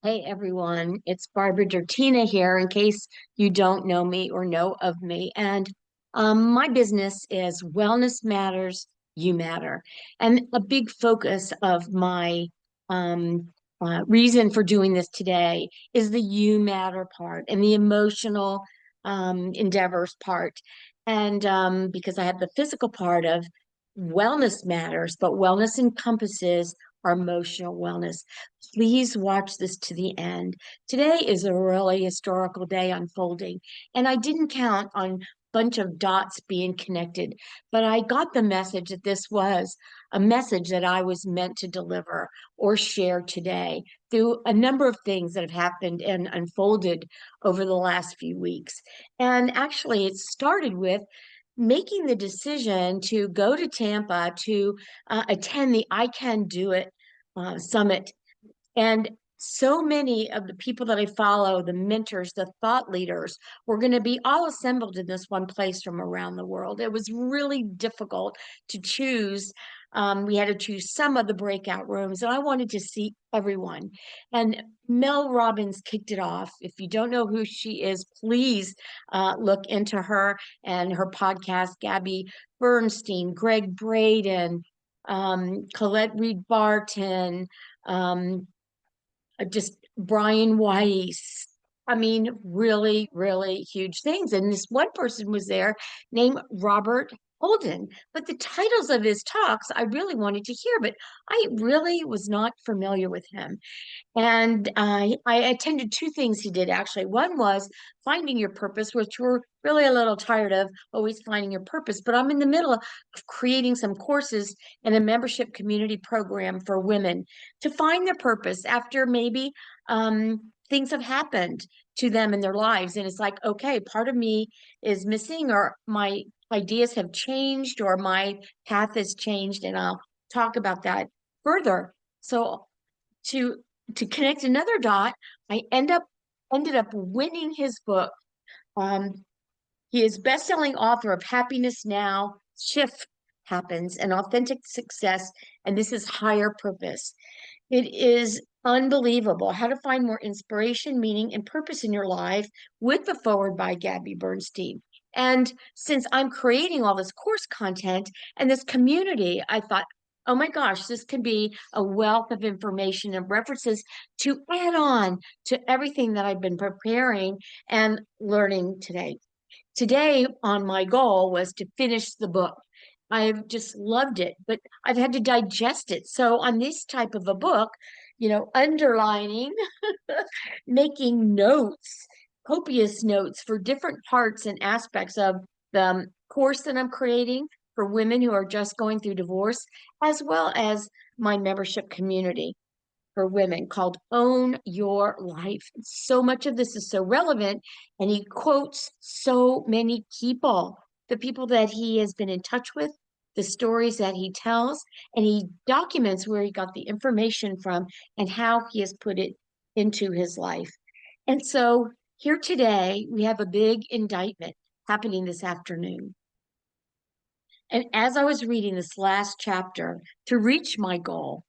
Hey everyone, it's Barbara Dertina here, in case you don't know me or know of me. And my business is Wellness Matters, You Matter. And a big focus of my reason for doing this today is the you matter part and the emotional endeavors part. And because I have the physical part of wellness matters, but wellness encompasses our emotional wellness. Please watch this to the end. Today is a really historical day unfolding, and I didn't count on a bunch of dots being connected, but I got the message that this was a message that I was meant to deliver or share today through a number of things that have happened and unfolded over the last few weeks. And actually, it started with making the decision to go to Tampa to attend the I Can Do It summit. And so many of the people that I follow, the mentors, the thought leaders, were going to be all assembled in this one place from around the world. It was really difficult to choose. We had to choose some of the breakout rooms, and I wanted to see everyone. And Mel Robbins kicked it off. If you don't know who she is, please look into her and her podcast, Gabby Bernstein, Greg Braden, Colette Reed Barton, just Brian Weiss. I mean, really, really huge things. And this one person was there named Robert Holden. But the titles of his talks I really wanted to hear, but I really was not familiar with him. And I attended two things he did actually. One was finding your purpose, which we're really a little tired of always finding your purpose. But I'm in the middle of creating some courses and a membership community program for women to find their purpose after maybe things have happened to them in their lives. And it's like, okay, part of me is missing, or my ideas have changed, or my path has changed. And I'll talk about that further. So to to connect another dot, I ended up winning his book. Um, he is best-selling author of Happiness Now, Shift Happens, and Authentic Success, and this is Higher Purpose. It is unbelievable how to find more inspiration, meaning, and purpose in your life with the forward by Gabby Bernstein. And since I'm creating all this course content and this community, I thought, oh my gosh, this can be a wealth of information and references to add on to everything that I've been preparing and learning today. Today, on my goal was to finish the book. I've just loved it, but I've had to digest it. So on this type of a book, underlining, making notes, copious notes for different parts and aspects of the course that I'm creating for women who are just going through divorce, as well as my membership community for women called Own Your Life. So much of this is so relevant, and he quotes so many people, the people that he has been in touch with, the stories that he tells, and he documents where he got the information from and how he has put it into his life. And so here today, we have a big indictment happening this afternoon. And as I was reading this last chapter to reach my goal,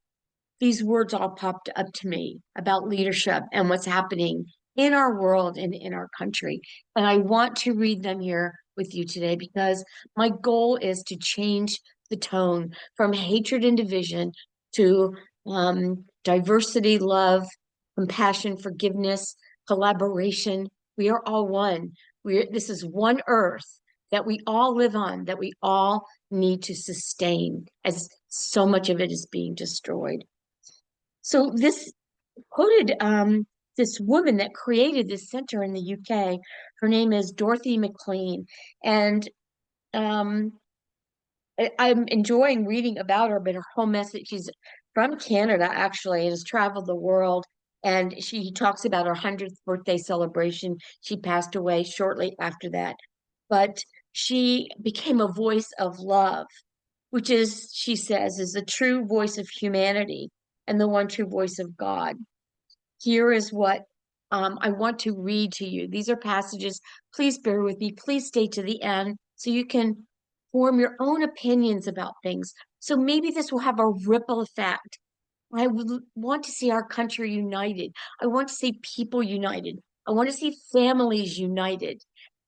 these words all popped up to me about leadership and what's happening in our world and in our country. And I want to read them here with you today because my goal is to change the tone from hatred and division to diversity, love, compassion, forgiveness, collaboration. We are all one. This is one earth that we all live on, that we all need to sustain, as so much of it is being destroyed. So this quoted this woman that created this center in the UK. Her name is Dorothy McLean, and um, I'm enjoying reading about her. But her whole message, she's from Canada actually, and has traveled the world. And she talks about her 100th birthday celebration. She passed away shortly after that, but she became a voice of love, which is, she says, is the true voice of humanity and the one true voice of God. Here is what I want to read to you. These are passages. Please bear with me. Please stay to the end so you can form your own opinions about things. So maybe this will have a ripple effect I would want to see our country united. I want to see people united. I want to see families united.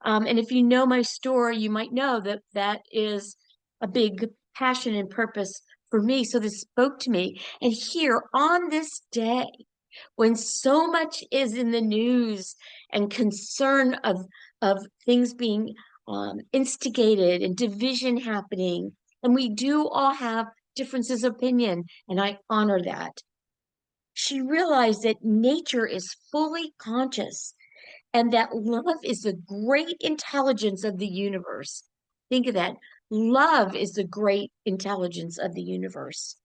And if you know my story, you might know that that is a big passion and purpose for me. So this spoke to me. And here on this day, when so much is in the news and concern of things being instigated and division happening, and we do all have differences of opinion, and I honor that. She realized that nature is fully conscious and that love is the great intelligence of the universe. Think of that. Love is the great intelligence of the universe.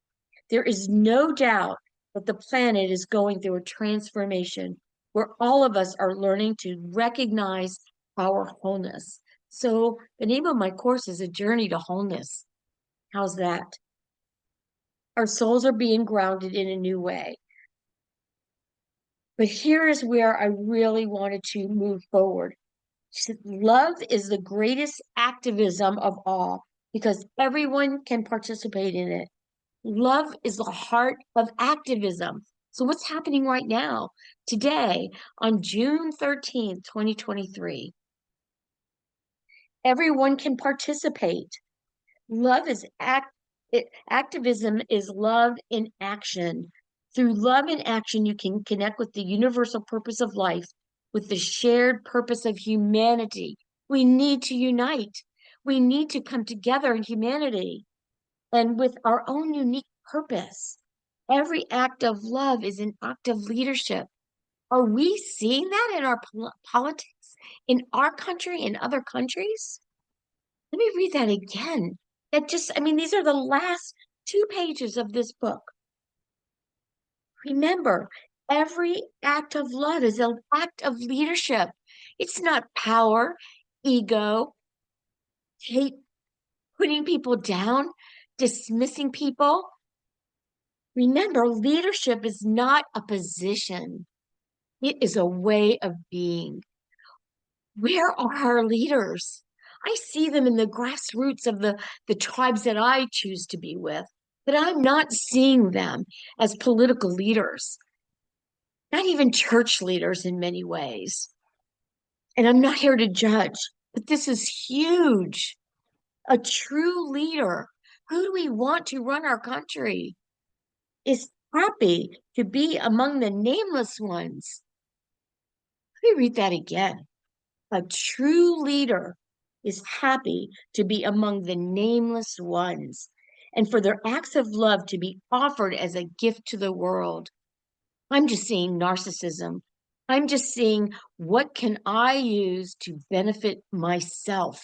There is no doubt that the planet is going through a transformation where all of us are learning to recognize our wholeness. So, the name of my course is A Journey to Wholeness. How's that? Our souls are being grounded in a new way. But here is where I really wanted to move forward. She said, love is the greatest activism of all because everyone can participate in it. Love is the heart of activism. So, what's happening right now, today, on June 13th, 2023? Everyone can participate. Love is activism is love in action. Through love in action, you can connect with the universal purpose of life, with the shared purpose of humanity. We need to unite. We need to come together in humanity and with our own unique purpose. Every act of love is an act of leadership. Are we seeing that in our politics, in our country, in other countries? Let me read that again. I mean, these are the last 2 pages of this book. Remember, every act of love is an act of leadership. It's not power, ego, hate, putting people down, dismissing people. Remember, leadership is not a position. It is a way of being. Where are our leaders? I see them in the grassroots of the tribes that I choose to be with, but I'm not seeing them as political leaders, not even church leaders in many ways. And I'm not here to judge, but this is huge. A true leader. Who do we want to run our country? Is happy to be among the nameless ones. Let me read that again. A true leader is happy to be among the nameless ones and for their acts of love to be offered as a gift to the world. I'm just seeing narcissism. I'm just seeing what can I use to benefit myself.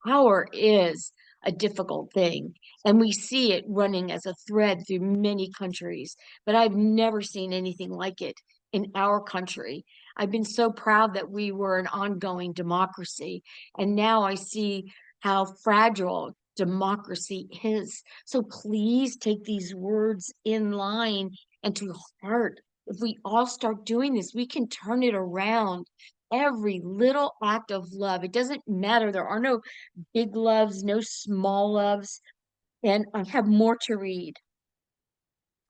Power is a difficult thing, and we see it running as a thread through many countries, but I've never seen anything like it in our country. I've been so proud that we were an ongoing democracy, and now I see how fragile democracy is. So please take these words in line and to heart. If we all start doing this, we can turn it around. Every little act of love, it doesn't matter. There are no big loves, no small loves. And I have more to read.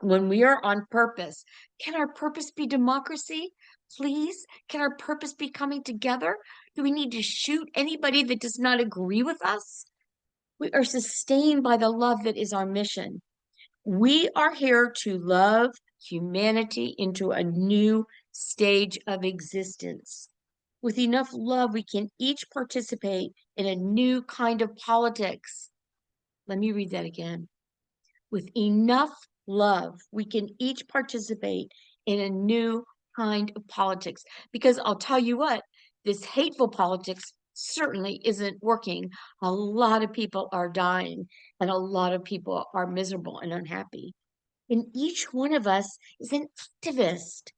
When we are on purpose, can our purpose be democracy? Please? Can our purpose be coming together? Do we need to shoot anybody that does not agree with us? We are sustained by the love that is our mission. We are here to love humanity into a new stage of existence. With enough love, we can each participate in a new kind of politics. Let me read that again. With enough love, we can each participate in a new kind of politics. Because I'll tell you what, this hateful politics certainly isn't working. A lot of people are dying, and a lot of people are miserable and unhappy. And each one of us is an activist,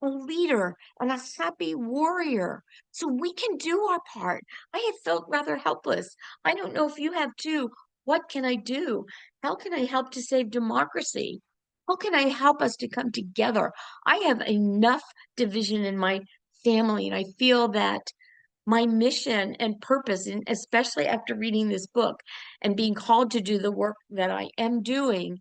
a leader, and a happy warrior. So we can do our part. I have felt rather helpless. I don't know if you have too. What can I do? How can I help to save democracy? How can I help us to come together? I have enough division in my family, and I feel that my mission and purpose, and especially after reading this book and being called to do the work that I am doing,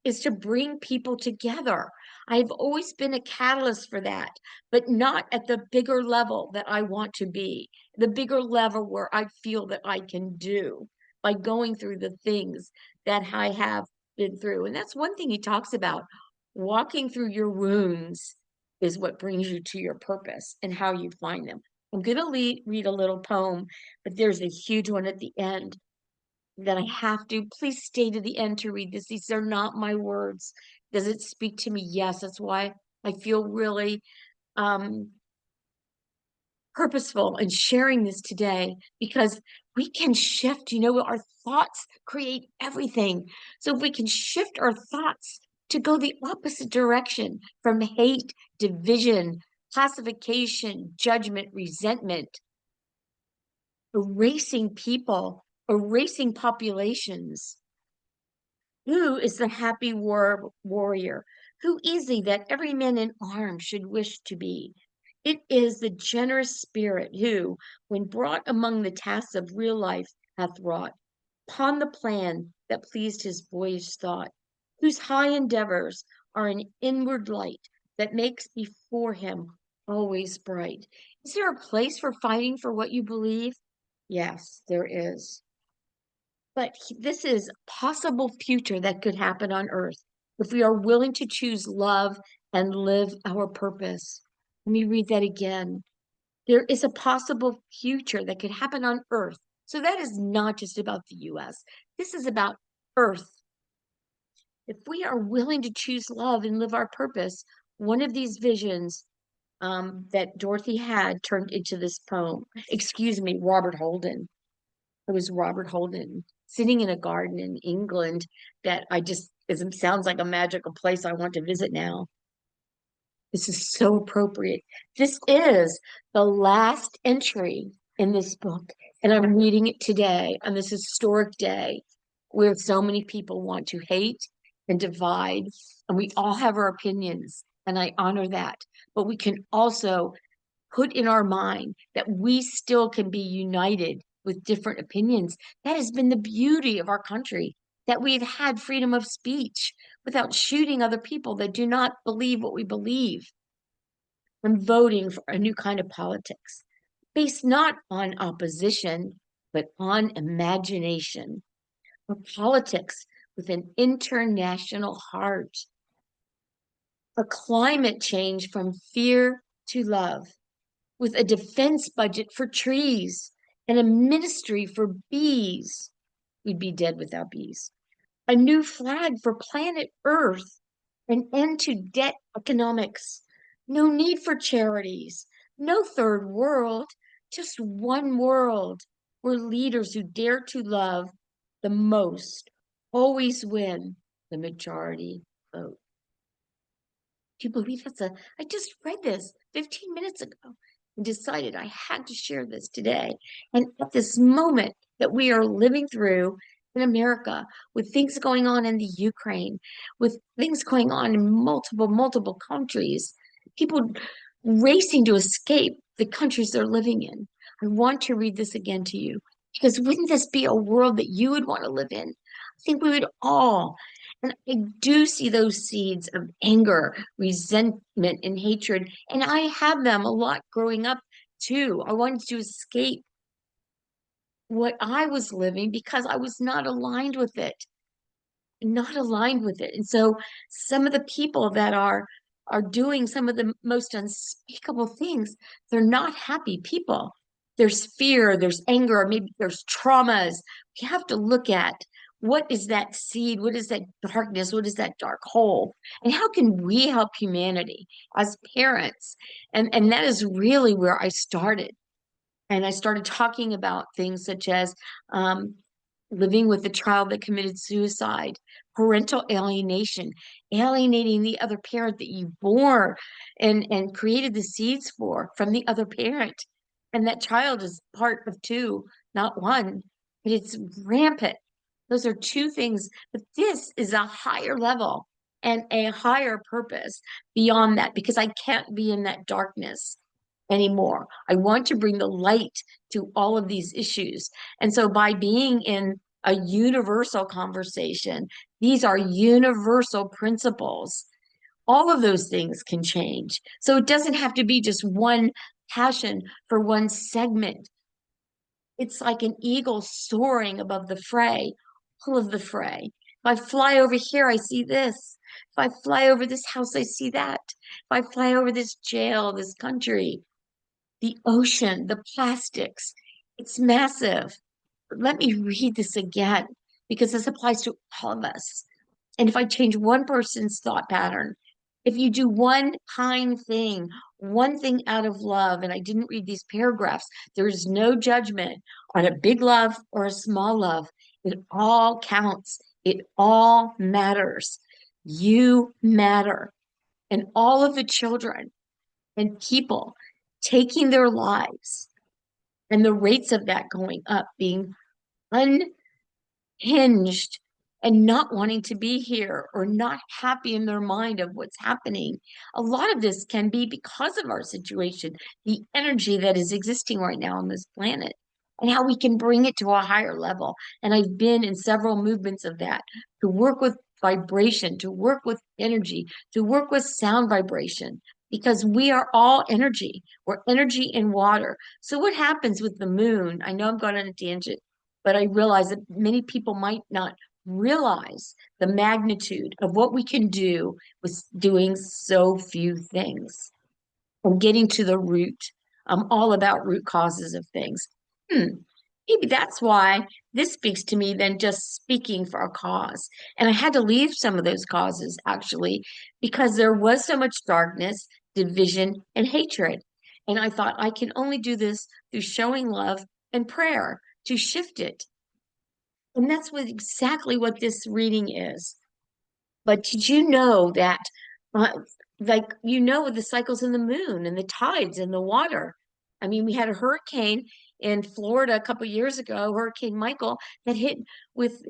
is to bring people together. I've always been a catalyst for that, but not at the bigger level that I want to be, the bigger level where I feel that I can do by going through the things that I have been through. And that's one thing he talks about. Walking through your wounds is what brings you to your purpose and how you find them. I'm going to read a little poem, but there's a huge one at the end that I have to. Please stay to the end to read this. These are not my words. Does it speak to me? Yes, that's why I feel really um, purposeful in sharing this today, because we can shift. Our thoughts create everything. So if we can shift our thoughts to go the opposite direction from hate, division, classification, judgment, resentment, erasing people, erasing populations. Who is the happy warrior? Who is he that every man in arms should wish to be? It is the generous spirit who, when brought among the tasks of real life, hath wrought upon the plan that pleased his boyish thought, whose high endeavors are an inward light that makes before him always bright. Is there a place for fighting for what you believe? Yes, there is. But this is possible future that could happen on earth if we are willing to choose love and live our purpose. Let me read that again. There is a possible future that could happen on earth. So that is not just about the US. This is about earth. If we are willing to choose love and live our purpose, one of these visions that Dorothy had turned into this poem. Excuse me, Robert Holden. It was Robert Holden sitting in a garden in England that it sounds like a magical place I want to visit now. This is so appropriate. This is the last entry in this book, and I'm reading it today on this historic day where so many people want to hate and divide, and we all have our opinions, and I honor that. But we can also put in our mind that we still can be united with different opinions. That has been the beauty of our country, that we've had freedom of speech without shooting other people that do not believe what we believe. I'm voting for a new kind of politics based not on opposition, but on imagination. A politics with an international heart. A climate change from fear to love, with a defense budget for trees and a ministry for bees. We'd be dead without bees. A new flag for planet Earth, an end to debt economics, no need for charities, no third world, just one world where leaders who dare to love the most always win the majority vote. Do you believe I just read this 15 minutes ago and decided I had to share this today. And at this moment that we are living through in America, with things going on in the Ukraine, with things going on in multiple countries, people racing to escape the countries they're living in. I want to read this again to you because wouldn't this be a world that you would want to live in? I think we would all. And I do see those seeds of anger, resentment, and hatred. And I had them a lot growing up too. I wanted to escape what I was living because I was not aligned with it, not aligned with it. And so some of the people that are doing some of the most unspeakable things, they're not happy people. There's fear, there's anger, maybe there's traumas. We have to look at what is that seed, what is that darkness, what is that dark hole, and how can we help humanity as parents? And that is really where I started. And I started talking about things such as living with a child that committed suicide, parental alienation, alienating the other parent that you bore and created the seeds for from the other parent. And that child is part of two, not one, but it's rampant. Those are two things, but this is a higher level and a higher purpose beyond that because I can't be in that darkness anymore. I want to bring the light to all of these issues. And so by being in a universal conversation. These are universal principles. All of those things can change. So it doesn't have to be just one passion for one segment. It's like an eagle soaring above the fray, all of the fray. If I fly over here, I see this. If I fly over this house, I see that. If I fly over this jail, this country, the ocean, the plastics, it's massive. Let me read this again because this applies to all of us. And if I change one person's thought pattern, if you do one kind thing, one thing out of love, and I didn't read these paragraphs, there is no judgment on a big love or a small love. It all counts. It all matters. You matter. And all of the children and people taking their lives and the rates of that going up, being hinged and not wanting to be here or not happy in their mind of what's happening. A lot of this can be because of our situation, the energy that is existing right now on this planet, and how we can bring it to a higher level. And I've been in several movements of that to work with vibration, to work with energy, to work with sound vibration. Because we are all energy. We're energy in water. So, what happens with the moon? I know I'm going on a tangent, but I realize that many people might not realize the magnitude of what we can do with doing so few things and getting to the root. I'm all about root causes of things. Hmm, maybe that's why this speaks to me than just speaking for a cause. And I had to leave some of those causes actually because there was so much darkness, division, and hatred. And I thought I can only do this through showing love and prayer to shift it. And that's what exactly what this reading is. But did you know that, uh, like, the cycles in the moon and the tides and the water? I mean, we had a hurricane in Florida a couple years ago, Hurricane Michael, that hit with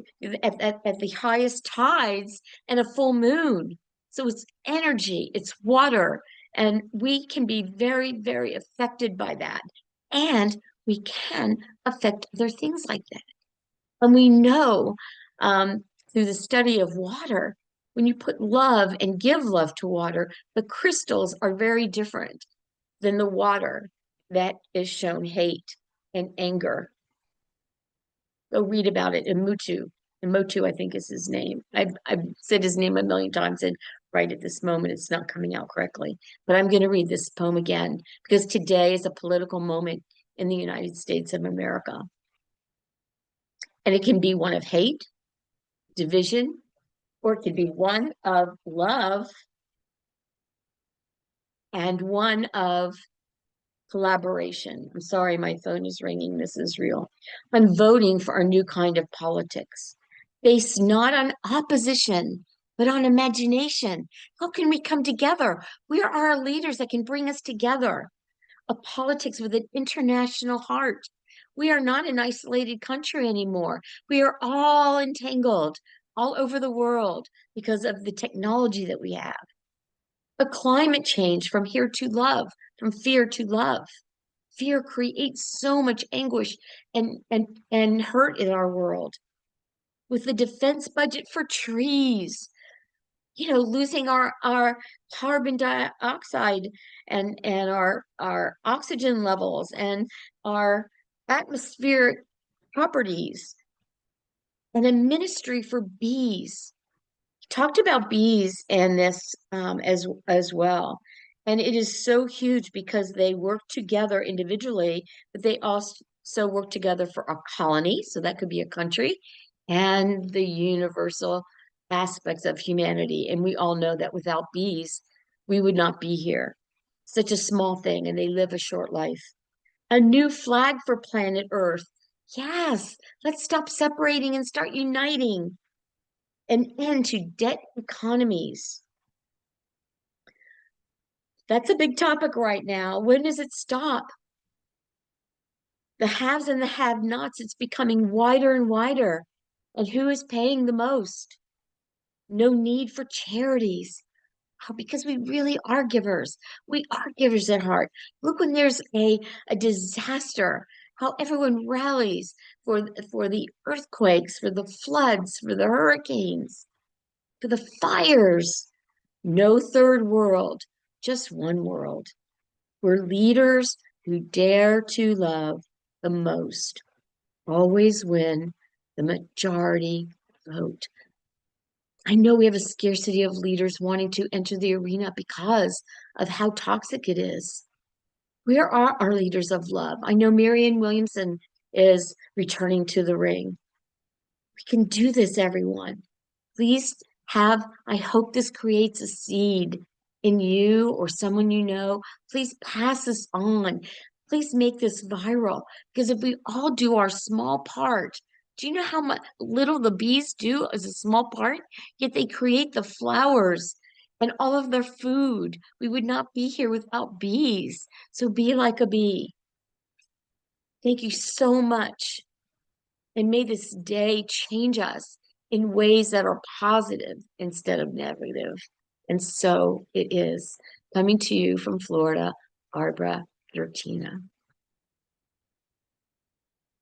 at the highest tides and a full moon. So it's energy, it's water, and we can be very, very affected by that. And we can affect other things like that. And we know through the study of water, when you put love and give love to water, the crystals are very different than the water that is shown hate and anger. Go read about it in Mutu. And Motu, I think, is his name. I've said his name a million times, and right at this moment, it's not coming out correctly. But I'm going to read this poem again because today is a political moment in the United States of America. And it can be one of hate, division, or it could be one of love and one of collaboration. I'm sorry, my phone is ringing. This is real. I'm voting for a new kind of politics based not on opposition, but on imagination. How can we come together? Where are our leaders that can bring us together? A politics with an international heart. We are not an isolated country anymore. We are all entangled all over the world because of the technology that we have. A climate change from here to love, from fear to love. Fear creates so much anguish and hurt in our world. With the defense budget for trees, losing our carbon dioxide and our oxygen levels and our atmospheric properties, and a ministry for bees. Talked about bees and this as well. And it is so huge because they work together individually, but they also work together for a colony. So that could be a country and the universal aspects of humanity. And we all know that without bees, we would not be here. Such a small thing, and they live a short life. A new flag for planet Earth. Yes, let's stop separating and start uniting. An end to debt economies. That's a big topic right now. When does it stop? The haves and the have-nots, it's becoming wider and wider. And who is paying the most? No need for charities. Oh, because we really are givers. We are givers at heart. Look when there's a disaster, how everyone rallies for the earthquakes, for the floods, for the hurricanes, for the fires. No third world, just one world. We're leaders who dare to love the most always win the majority vote. I know we have a scarcity of leaders wanting to enter the arena because of how toxic it is. Where are our leaders of love? I know Marianne Williamson is returning to the ring. We can do this, everyone. Please I hope this creates a seed in you or someone you know. Please pass this on. Please make this viral because if we all do our small part, do you know how much little the bees do as a small part? Yet they create the flowers and all of their food. We would not be here without bees. So be like a bee. Thank you so much. And may this day change us in ways that are positive instead of negative. And so it is. Coming to you from Florida, Barbara Gertina.